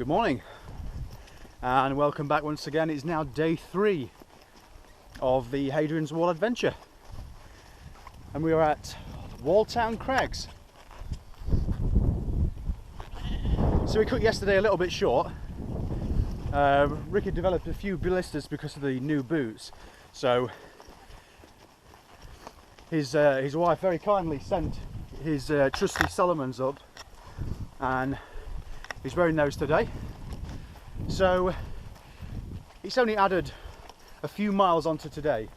Good morning and welcome back once again. It's now day 3 of the Hadrian's Wall adventure and we are at Walltown Crags. So we cut yesterday a little bit short. Rick had developed a few blisters because of the new boots, so his wife very kindly sent his trusty Solomons up and he's wearing those today. So it's only added a few miles onto today,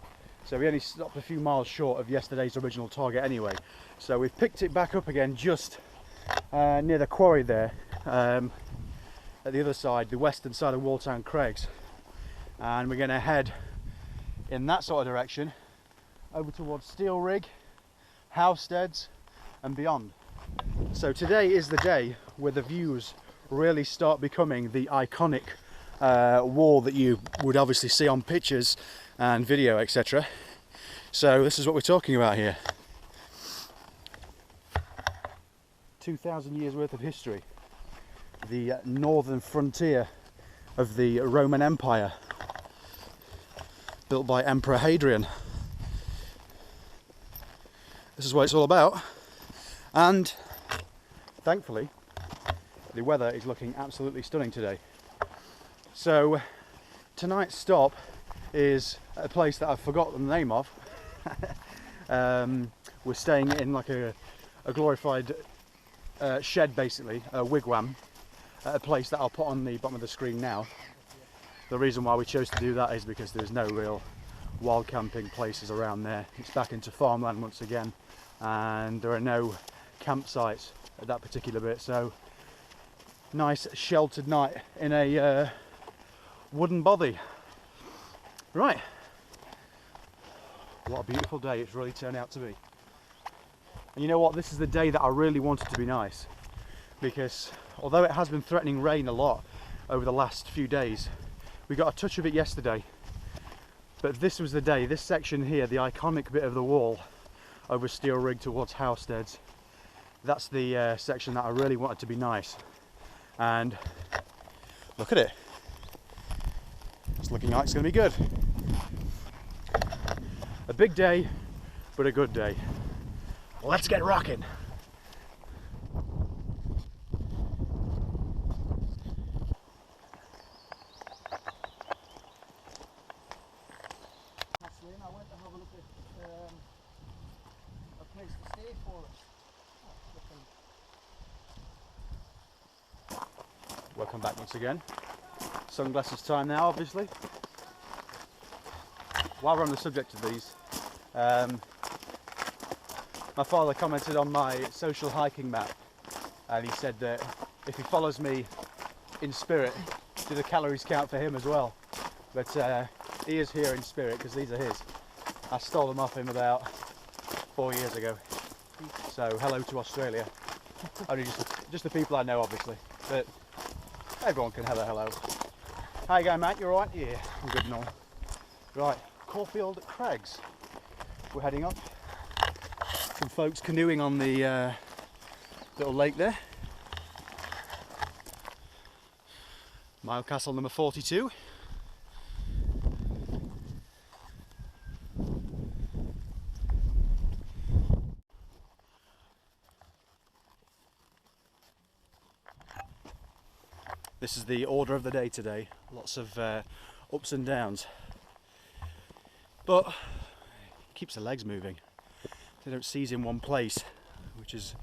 so we only stopped a few miles short of yesterday's original target anyway. So we've picked it back up again just near the quarry there, at the other side, the western side of Walltown Crags, and we're going to head in that sort of direction over towards Steel Rig, Housesteads and beyond. So today is the day where the views really start becoming the iconic wall that you would obviously see on pictures and video, etc. So this is what we're talking about here. 2,000 years worth of history. The northern frontier of the Roman Empire, built by Emperor Hadrian. This is what it's all about, and thankfully the weather is looking absolutely stunning today. So tonight's stop is at a place that I've forgotten the name of. We're staying in like a glorified shed, basically, a wigwam, at a place that I'll put on the bottom of the screen now. The reason why we chose to do that is because there's no real wild camping places around there. It's back into farmland once again, and there are no campsites at that particular bit. So nice sheltered night in a wooden bothy. Right, what a beautiful day it's really turned out to be. And you know what, this is the day that I really wanted to be nice, because although it has been threatening rain a lot over the last few days, we got a touch of it yesterday, but this was the day, this section here, the iconic bit of the wall over Steel Rig towards Housesteads, that's the section that I really wanted to be nice. And look at it, it's looking like it's going to be good. A big day, but a good day. Let's get rocking. I went to have a look at a place to stay for us. Welcome back once again. Sunglasses time now, obviously. While we're on the subject of these, my father commented on my social hiking map, and he said that if he follows me in spirit, do the calories count for him as well? But he is here in spirit because these are his. I stole them off him about 4 years ago. So hello to Australia. Only just the people I know, obviously, but everyone can have a hello. How you going, mate? You alright? Yeah, I'm good and all. Right, Caulfield Crags. We're heading up. Some folks canoeing on the little lake there. Mile Castle number 42. This is the order of the day today. Lots of ups and downs, but it keeps the legs moving. They don't seize in one place, which is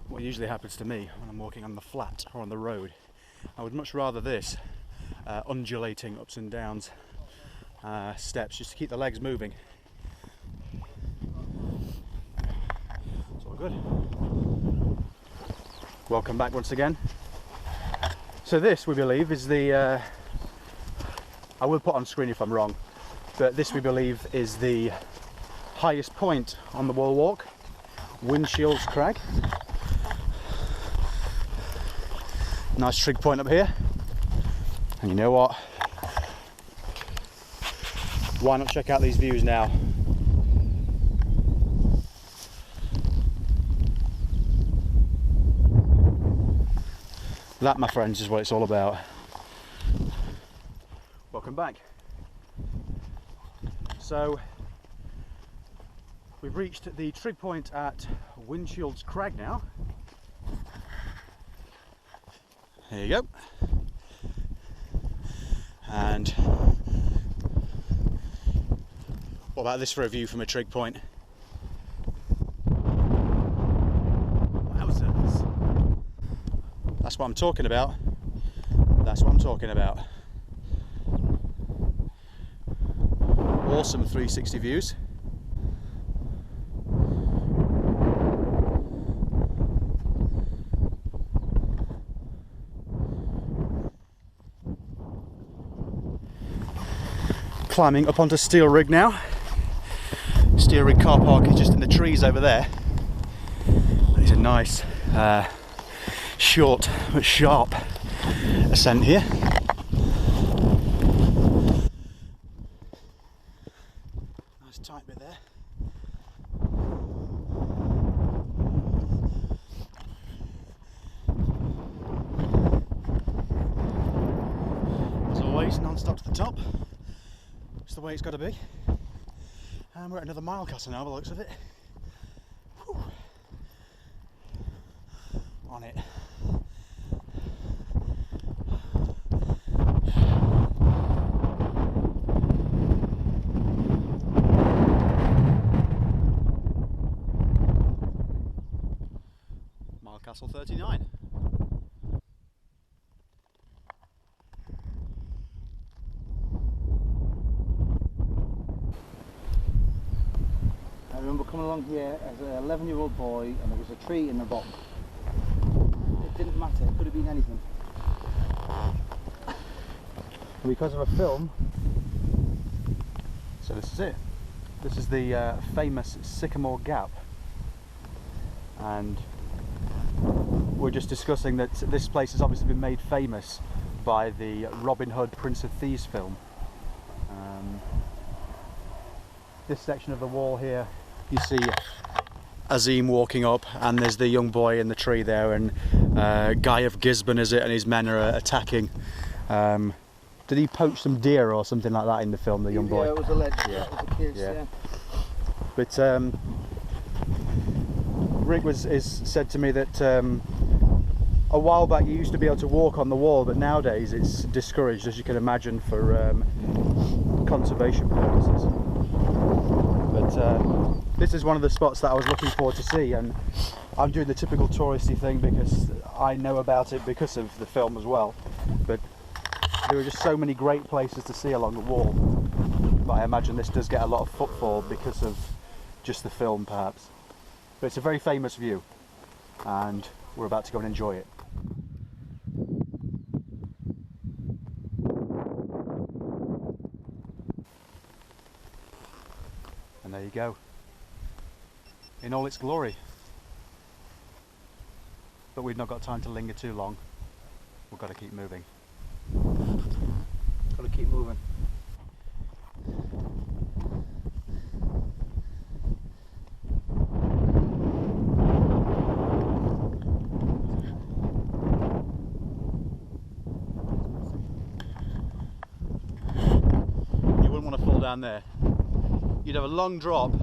what usually happens to me when I'm walking on the flat or on the road. I would much rather this undulating ups and downs steps, just to keep the legs moving. It's all good. Welcome back once again. So this, we believe, is the I will put on screen if I'm wrong, but this, we believe, is the highest point on the wall walk, Windshields Crag. Nice trig point up here, and you know what, why not check out these views now? That, my friends, is what it's all about. Welcome back. So we've reached the trig point at Windshield's Crag now. There you go. And what about this for a view from a trig point? Wowzers. That's what I'm talking about. That's what I'm talking about. Awesome 360 views. Climbing up onto Steel Rig now. Steel Rig car park is just in the trees over there. It's a nice short but sharp ascent here. Nice tight bit there. As always, non-stop to the top. It's the way it's got to be. And we're at another mile castle now by the looks of it. Whew. On it. Mile Castle 39. I remember coming along here as an 11-year-old boy and there was a tree in the bottom. It didn't matter, it could have been anything. And because of a film. So this is it. This is the famous Sycamore Gap. And we're just discussing that this place has obviously been made famous by the Robin Hood Prince of Thieves film. This section of the wall here, you see Azim walking up, and there's the young boy in the tree there, and Guy of Gisborne is it, and his men are attacking. Did he poach some deer or something like that in the film, the young boy? Yeah, it was alleged, yeah. It was a case, yeah. But Rick is said to me that a while back you used to be able to walk on the wall, but nowadays it's discouraged, as you can imagine, for conservation purposes. But this is one of the spots that I was looking forward to see, and I'm doing the typical touristy thing because I know about it because of the film as well. But there are just so many great places to see along the wall. But I imagine this does get a lot of footfall because of just the film, perhaps. But it's a very famous view, and we're about to go and enjoy it. And there you go, in all its glory. But we've not got time to linger too long. We've got to keep moving. Got to keep moving. You wouldn't want to fall down there. You'd have a long drop,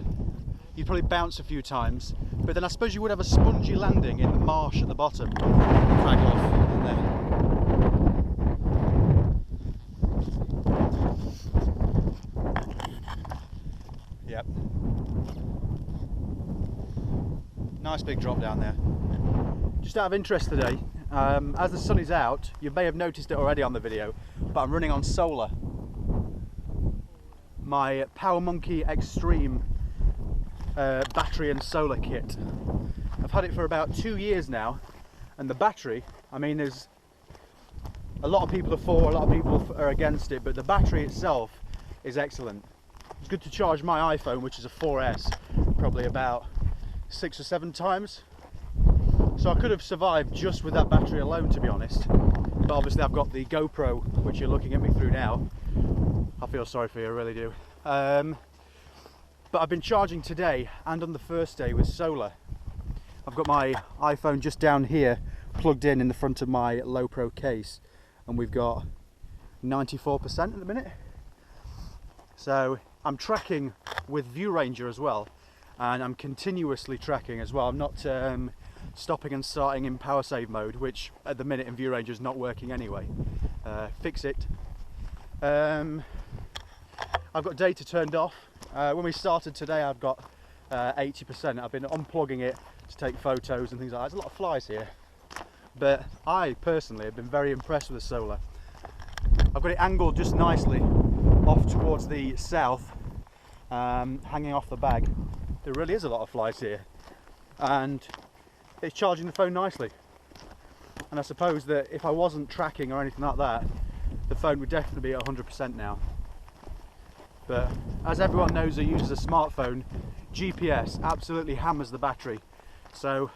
you'd probably bounce a few times, but then I suppose you would have a spongy landing in the marsh at the bottom. Crag off in there. Yep. Nice big drop down there. Just out of interest today, as the sun is out, you may have noticed it already on the video, but I'm running on solar. My Power Monkey Extreme battery and solar kit. I've had it for about 2 years now, and the battery, I mean, there's a lot of people are for, a lot of people are against it, but the battery itself is excellent. It's good to charge my iPhone, which is a 4S, probably about 6 or 7 times. So I could have survived just with that battery alone, to be honest. But obviously I've got the GoPro, which you're looking at me through now. I feel sorry for you, I really do. But I've been charging today and on the first day with solar. I've got my iPhone just down here plugged in the front of my low pro case, and we've got 94% at the minute. So I'm tracking with View Ranger as well, and I'm continuously tracking as well. I'm not stopping and starting in power save mode, which at the minute in View Ranger is not working anyway. Fix it. I've got data turned off. When we started today, I've got 80%. I've been unplugging it to take photos and things like that. There's a lot of flies here, but I personally have been very impressed with the solar. I've got it angled just nicely off towards the south, hanging off the bag. There really is a lot of flies here, and it's charging the phone nicely. And I suppose that if I wasn't tracking or anything like that, the phone would definitely be at 100% now. But as everyone knows who uses a smartphone, GPS absolutely hammers the battery. So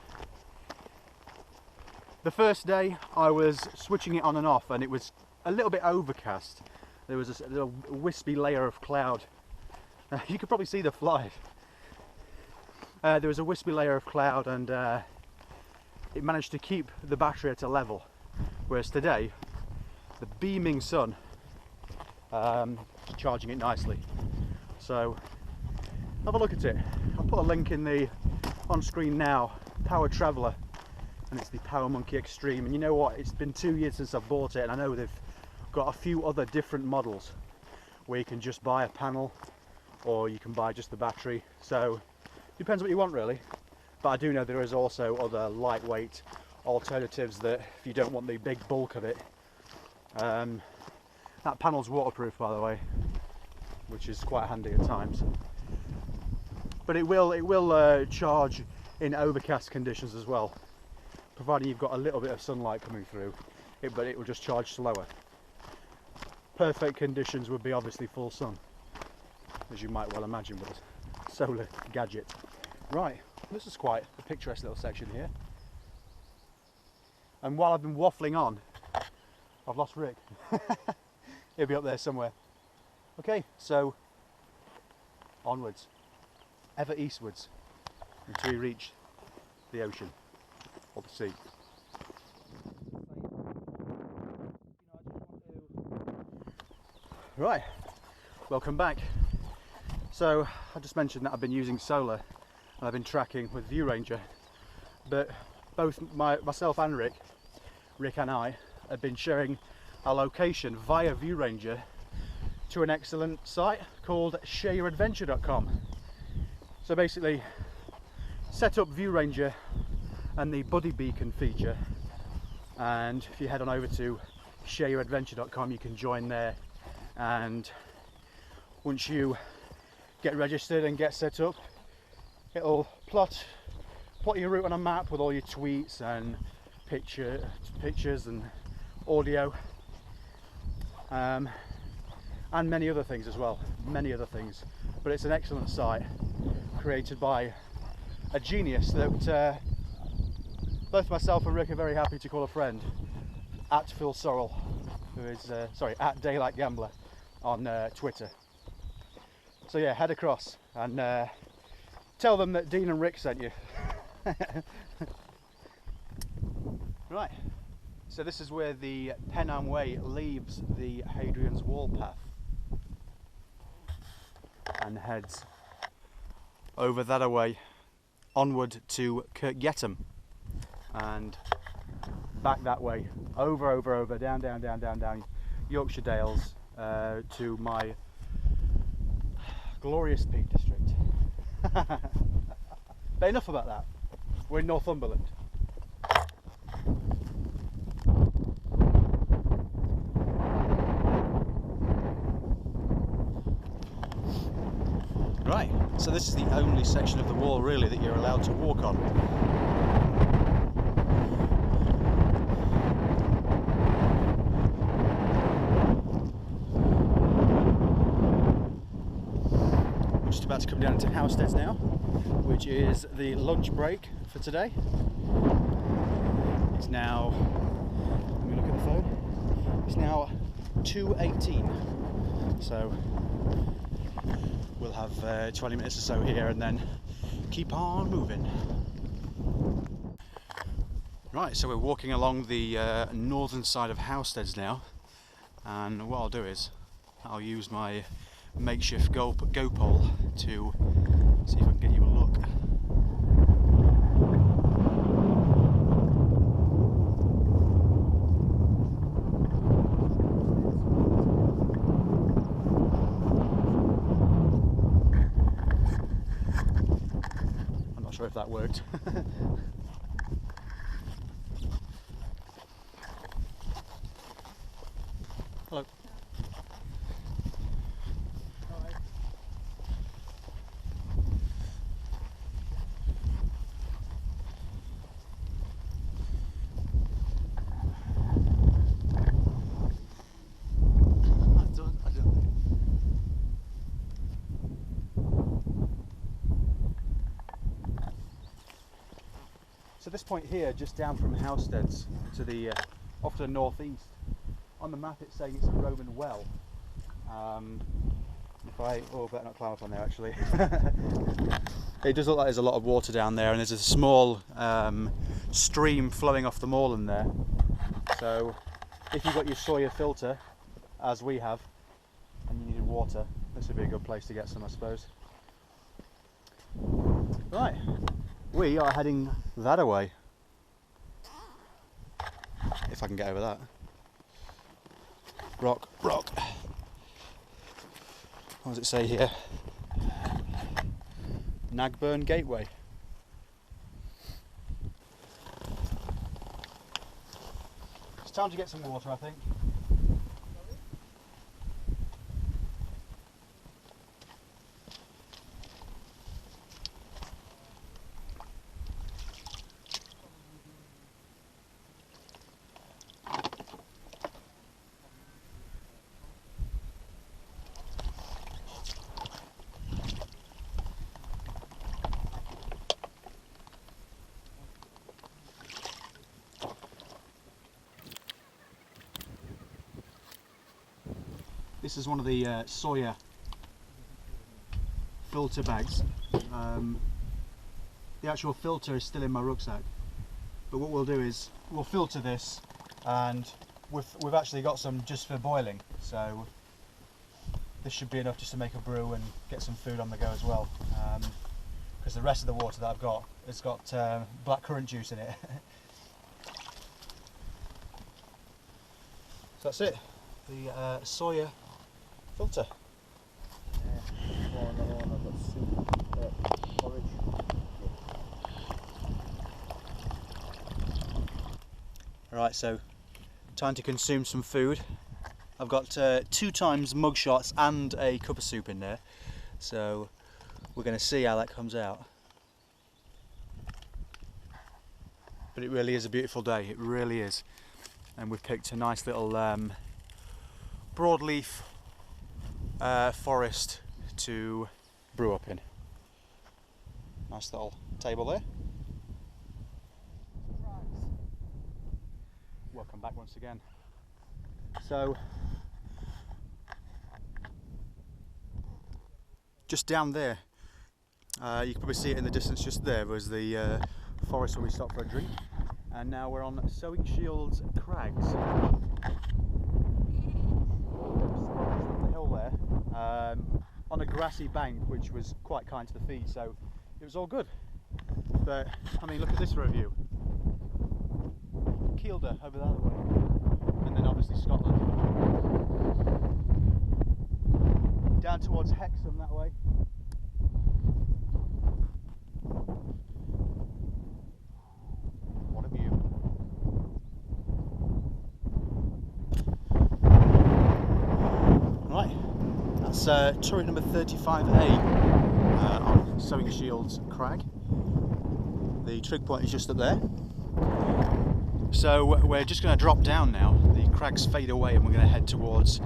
the first day I was switching it on and off, and it was a little bit overcast. There was a little wispy layer of cloud. You could probably see the flies. There was a wispy layer of cloud, and it managed to keep the battery at a level. Whereas today, the beaming sun is charging it nicely. So have a look at it. I'll put a link in the on screen now. Power Traveller, and it's the Power Monkey Extreme. And you know what? It's been 2 years since I've bought it, and I know they've got a few other different models where you can just buy a panel or you can buy just the battery. So depends what you want really. But I do know there is also other lightweight alternatives that if you don't want the big bulk of it. That panel's waterproof, by the way, which is quite handy at times. But it will charge in overcast conditions as well, providing you've got a little bit of sunlight coming through. But it will just charge slower. Perfect conditions would be obviously full sun, as you might well imagine with a solar gadget. Right, this is quite a picturesque little section here. And while I've been waffling on, I've lost Rick. He'll be up there somewhere. Okay, so onwards, ever eastwards, until we reach the ocean or the sea. Right, welcome back. So I just mentioned that I've been using solar and I've been tracking with View Ranger, but both myself and Rick and I have been sharing our location via View Ranger to an excellent site called ShareYourAdventure.com. So basically, set up View Ranger and the Buddy Beacon feature, and if you head on over to ShareYourAdventure.com, you can join there. And once you get registered and get set up, it'll plot your route on a map with all your tweets and pictures and audio, and many other things as well, but it's an excellent site created by a genius that both myself and Rick are very happy to call a friend, at Phil Sorrell, who is at Daylight Gambler on Twitter. So yeah, head across and tell them that Dean and Rick sent you. Right, so this is where the Pennine Way leaves the Hadrian's Wall path and heads over that away onward to Kirkgettam and back that way, over, down Yorkshire Dales to my glorious Peak District. But enough about that. We're in Northumberland. Right, so this is the only section of the wall really that you're allowed to walk on. We're just about to come down into Housesteads now, which is the lunch break for today. It's now, let me look at the phone, it's now 2:18, so we'll have 20 minutes or so here and then keep on moving. Right, so we're walking along the northern side of Housesteads now, and what I'll do is I'll use my makeshift go pole to see if I can get you a look. I'm not sure if that worked. Hello. So this point here, just down from Housesteads to the off to the northeast, on the map it's saying it's a Roman well. Better not climb up on there actually. It does look like there's a lot of water down there, and there's a small stream flowing off the moorland there. So if you've got your soya filter, as we have, and you needed water, this would be a good place to get some, I suppose. Right, we are heading that away. If I can get over that. Rock, rock. What does it say here? Nagburn Gateway. It's time to get some water, I think. This is one of the soya filter bags. The actual filter is still in my rucksack, but what we'll do is we'll filter this, and we've actually got some just for boiling, so this should be enough just to make a brew and get some food on the go as well, because the rest of the water that I've got has got black currant juice in it. So that's it, the soya filter. Right, so time to consume some food. I've got 2 times mug shots and a cup of soup in there, so we're going to see how that comes out. But it really is a beautiful day, it really is. And we've picked a nice little broadleaf forest to brew up in. Nice little table there. Welcome back once again. So just down there, you can probably see it in the distance. Just there was the forest where we stopped for a drink, and now we're on Sowing Shields Crags. The hill there, on a grassy bank, which was quite kind to the feet, so it was all good. But I mean, look at this for a view. Kielder over that way, and then obviously Scotland. Down towards Hexham that way. What a view. Right, that's turret number 35A on Sowing Shields Crag. The trig point is just up there. So we're just going to drop down now. The crags fade away and we're going to head towards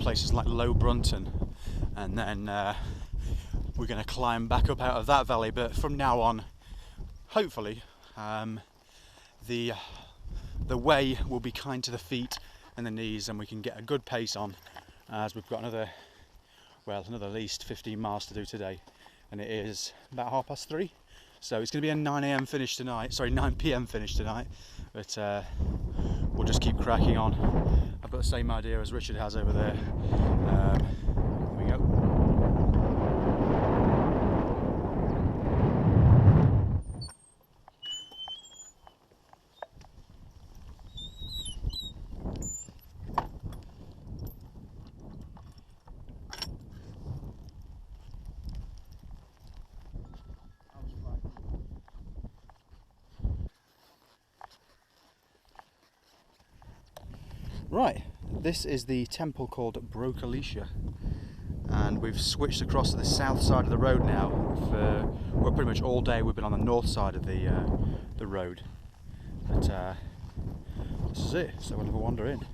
places like Low Brunton, and then we're going to climb back up out of that valley. But from now on, hopefully, the way will be kind to the feet and the knees, and we can get a good pace on, as we've got another at least 15 miles to do today, and it is about 3:30, So it's going to be a 9 a.m. finish tonight, sorry 9 p.m. finish tonight, but we'll just keep cracking on. I've got the same idea as Richard has over there. Here we go. Right, this is the temple called Brocalicia, and we've switched across to the south side of the road now. Well, pretty much all day we've been on the north side of the road, but this is it, so we'll have a wander in.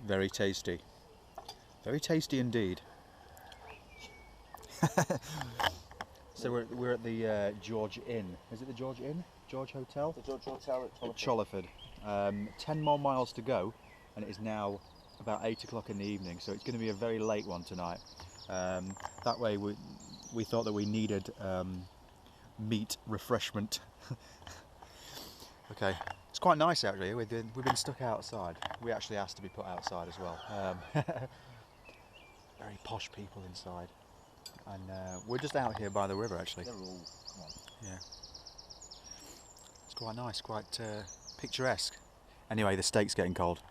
Very tasty indeed. So we're at the George Inn. Is it the George Inn? George Hotel? The George Hotel at Chollerford. Chollerford. 10 more miles to go, and it is now about 8 o'clock in the evening, so it's going to be a very late one tonight. That way we thought that we needed meat refreshment. Okay, it's quite nice actually. We've been stuck outside. We actually asked to be put outside as well. Very posh people inside, and we're just out here by the river actually. They're all, come on. Yeah, it's quite nice, quite picturesque. Anyway, the steak's getting cold.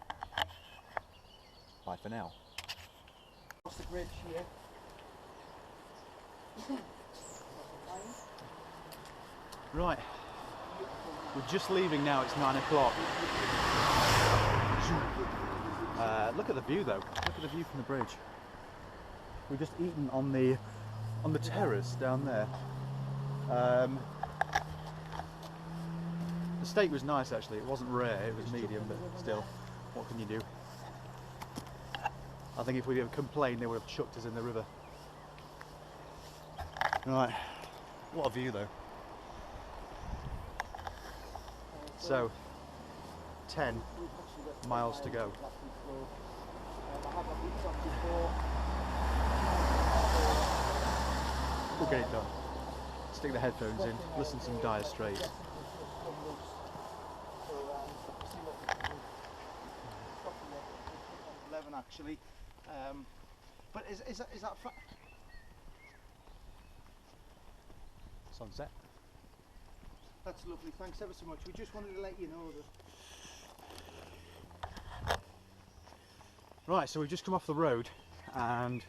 Bye for now. What's the bridge here? Right, we're just leaving now. It's 9 o'clock. Look at the view though. Look at the view from the bridge. We've just eaten on the terrace down there. The steak was nice actually. It wasn't rare, it was medium, but still, what can you do? I think if we'd have complained, they would have chucked us in the river. Right, what a view though. So, 10 miles to go. We'll get it done. Stick the headphones in, listen to some Dire Straits. 11 actually, but is that Sunset. That's lovely, thanks ever so much. We just wanted to let you know that. Right, so we've just come off the road and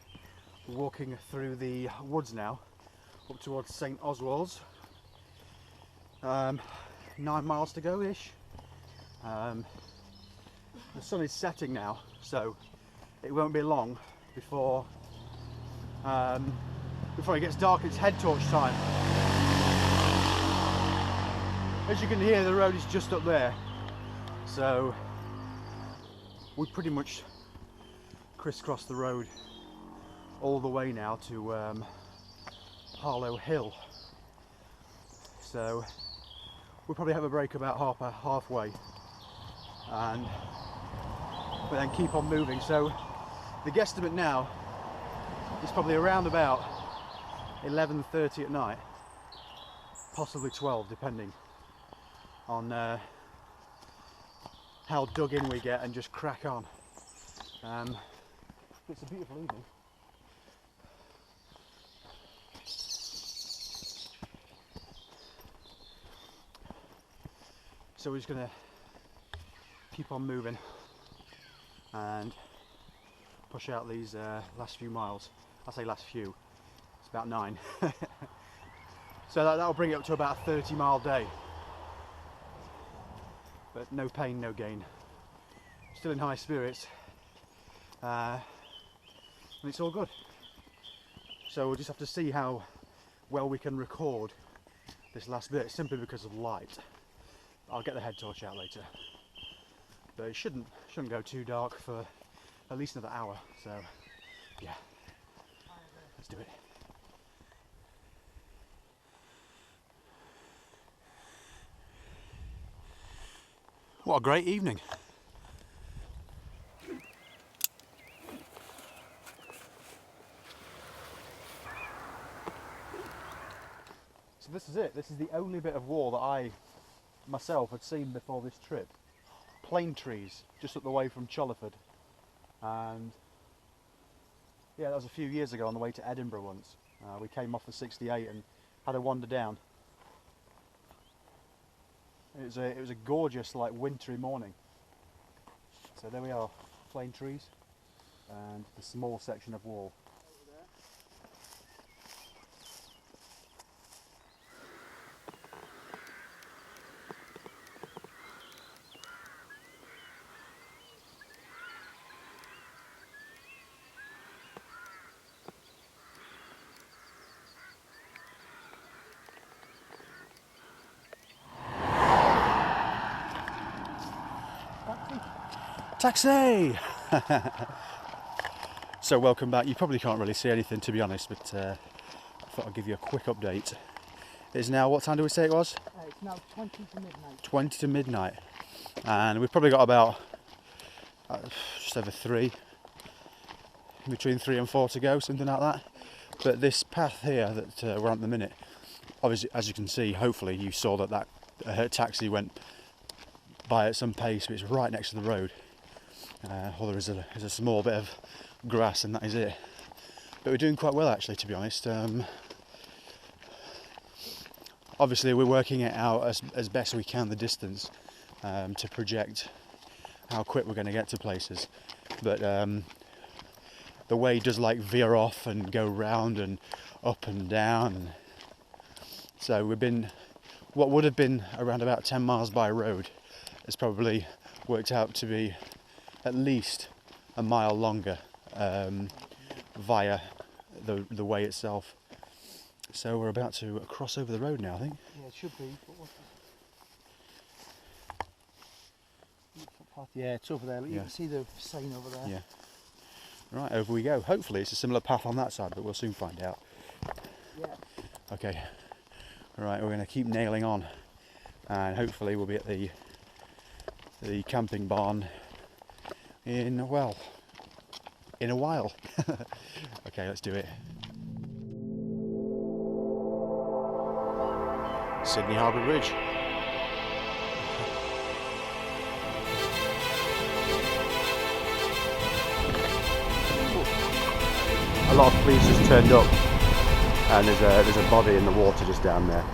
we're walking through the woods now, up towards St Oswald's. 9 miles to go-ish. The sun is setting now, so it won't be long before it gets dark. It's head torch time. As you can hear, the road is just up there, so we pretty much crisscross the road all the way now to Harlow Hill. So we'll probably have a break about halfway, and but then keep on moving. So the guesstimate now is probably around about 11:30 at night, possibly 12, depending on how dug in we get, and just crack on. It's a beautiful evening. So we're just going to keep on moving and push out these last few miles. I say last few, about 9. So that'll bring it up to about a 30-mile day. But no pain, no gain. Still in high spirits. And it's all good. So we'll just have to see how well we can record this last bit, simply because of light. I'll get the head torch out later. But it shouldn't go too dark for at least another hour. So yeah, let's do it. What a great evening. So this is it. This is the only bit of wall that I myself had seen before this trip. Plane trees just up the way from Chollerford. And yeah, that was a few years ago on the way to Edinburgh once. We came off the 68 and had a wander down. It was a gorgeous, like, wintry morning. So there we are, plane trees and the small section of wall. Taxi! So welcome back. You probably can't really see anything, to be honest, but I thought I'd give you a quick update. It's now, what time do we say it was? It's now 20 to midnight. 20 to midnight. And we've probably got about just over 3, between 3 and 4 to go, something like that. But this path here that we're on at the minute, obviously, as you can see, hopefully you saw that taxi went by at some pace, but it's right next to the road. Or there is a small bit of grass, and that is it. But we're doing quite well, actually, to be honest. Obviously we're working it out as best we can, the distance, to project how quick we're going to get to places. But the way does like veer off and go round and up and down. So we've been, what would have been around about 10 miles by road has probably worked out to be at least a mile longer via the way itself. So we're about to cross over the road now, I think. Yeah, it should be. But what's the footpath? Yeah, it's over there. You can see the sign over there. Yeah. Right, over we go. Hopefully it's a similar path on that side, but we'll soon find out. Yeah. Okay. Right, we're going to keep nailing on, and hopefully we'll be at the camping barn in a while. Okay, let's do it. Sydney Harbour Bridge. A lot of police just turned up, and there's a body in the water just down there.